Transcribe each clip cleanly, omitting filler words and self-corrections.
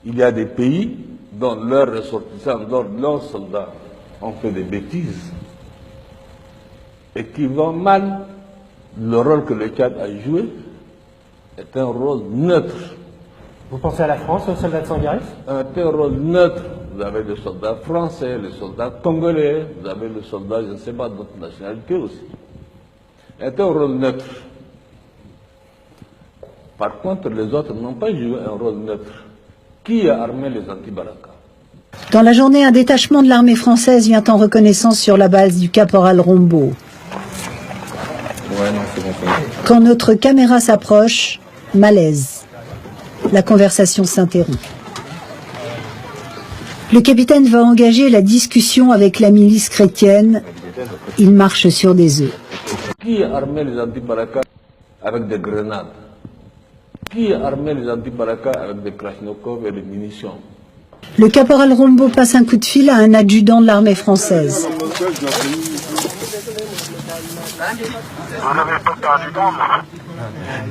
Il y a des pays dont leurs ressortissants, dont leurs soldats ont fait des bêtises et qui vont mal. Le rôle que le Tchad a joué est un rôle neutre. Vous pensez à la France, aux soldats de Sangaris? C'est un rôle neutre. Vous avez les soldats français, les soldats congolais, vous avez les soldats, je ne sais pas, d'autres nationalités aussi. C'est un rôle neutre. Par contre, les autres n'ont pas joué un rôle neutre. Qui a armé les anti-Baraka? Dans la journée, un détachement de l'armée française vient en reconnaissance sur la base du caporal Rombo. Quand notre caméra s'approche, malaise. La conversation s'interrompt. Le capitaine va engager la discussion avec la milice chrétienne. Il marche sur des œufs. Qui a armé les anti-Baraka avec des grenades? Qui a armé les anti-Baraka avec des Krachnikov et des munitions? Le caporal Rombo passe un coup de fil à un adjudant de l'armée française.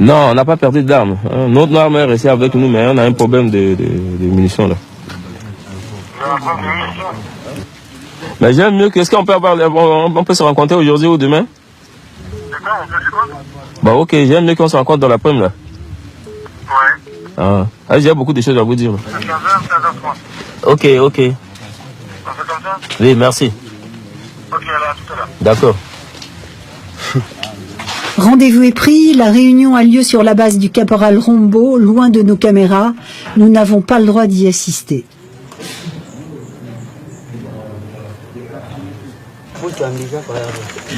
Non, on n'a pas perdu d'armes. Notre arme est restée avec nous, mais on a un problème de munitions là. Mais j'aime mieux. Qu'est-ce qu'on peut avoir? On peut se rencontrer aujourd'hui ou demain? Bah ok, j'aime mieux qu'on se rencontre dans l'après-midi là. Ouais. Ah, j'ai beaucoup de choses à vous dire. Ok. On fait comme ça? Oui, merci. Ok, alors à tout à l'heure. D'accord. Rendez-vous est pris, la réunion a lieu sur la base du caporal Rombo, loin de nos caméras. Nous n'avons pas le droit d'y assister.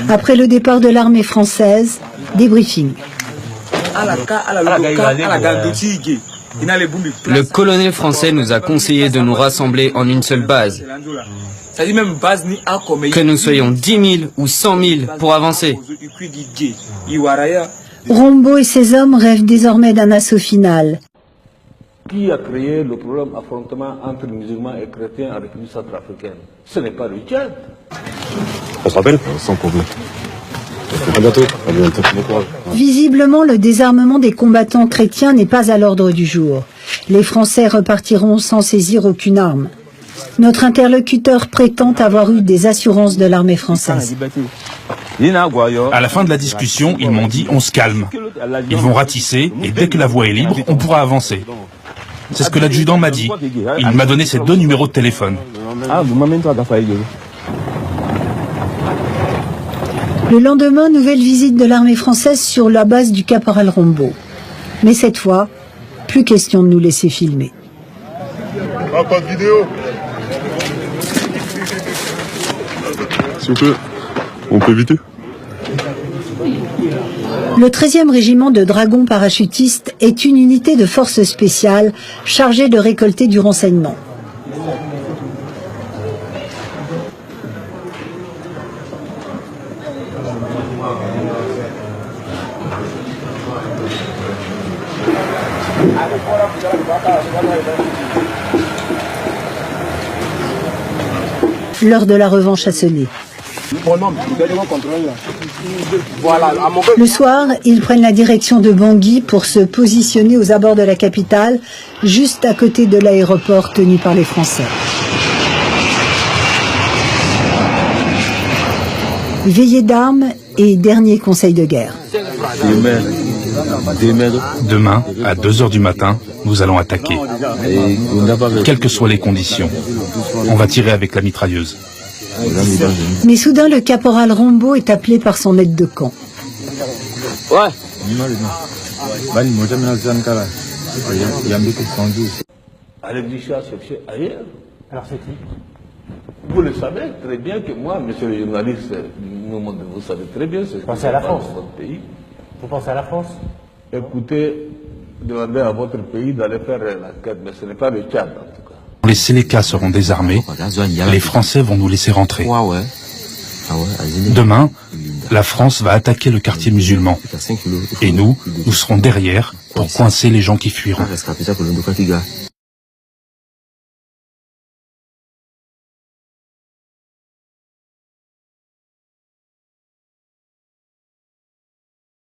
Après le départ de l'armée française, débriefing. Le colonel français nous a conseillé de nous rassembler en une seule base. Que nous soyons 10 000 ou 100 000 pour avancer. Rombo et ses hommes rêvent désormais d'un assaut final. Qui a créé le problème d'affrontement entre musulmans et chrétiens en République centrafricaine? Ce n'est pas le Tchad. On se rappelle? Sans problème. À bientôt. À bientôt. Visiblement, le désarmement des combattants chrétiens n'est pas à l'ordre du jour. Les Français repartiront sans saisir aucune arme. Notre interlocuteur prétend avoir eu des assurances de l'armée française. À la fin de la discussion, ils m'ont dit on se calme. Ils vont ratisser et dès que la voie est libre, on pourra avancer. C'est ce que l'adjudant m'a dit. Il m'a donné ses 2 numéros de téléphone. Le lendemain, nouvelle visite de l'armée française sur la base du caporal Rombo. Mais cette fois, plus question de nous laisser filmer. Ah, pas de vidéo. S'il vous plaît, on peut éviter? Le 13e régiment de dragons parachutistes est une unité de force spéciale chargée de récolter du renseignement. L'heure de la revanche a sonné. Le soir, ils prennent la direction de Bangui pour se positionner aux abords de la capitale, juste à côté de l'aéroport tenu par les Français. Veillée d'armes et dernier conseil de guerre. Demain, à 2 heures du matin, nous allons attaquer. Quelles que soient les conditions. On va tirer avec la mitrailleuse. Mais soudain, le caporal Rombo est appelé par son aide de camp. Ouais. Allez chercher ailleurs. Alors c'est qui? Vous le savez très bien que moi, monsieur le journaliste, vous savez très bien ce que pensez à la France. Votre pays. Vous pensez à la France? Écoutez, demandez à votre pays d'aller faire l'enquête, mais ce n'est pas le Tchad en tout cas. Les Sélékas seront désarmés, les Français vont nous laisser rentrer. Demain, la France va attaquer le quartier musulman. Et nous serons derrière pour coincer les gens qui fuiront.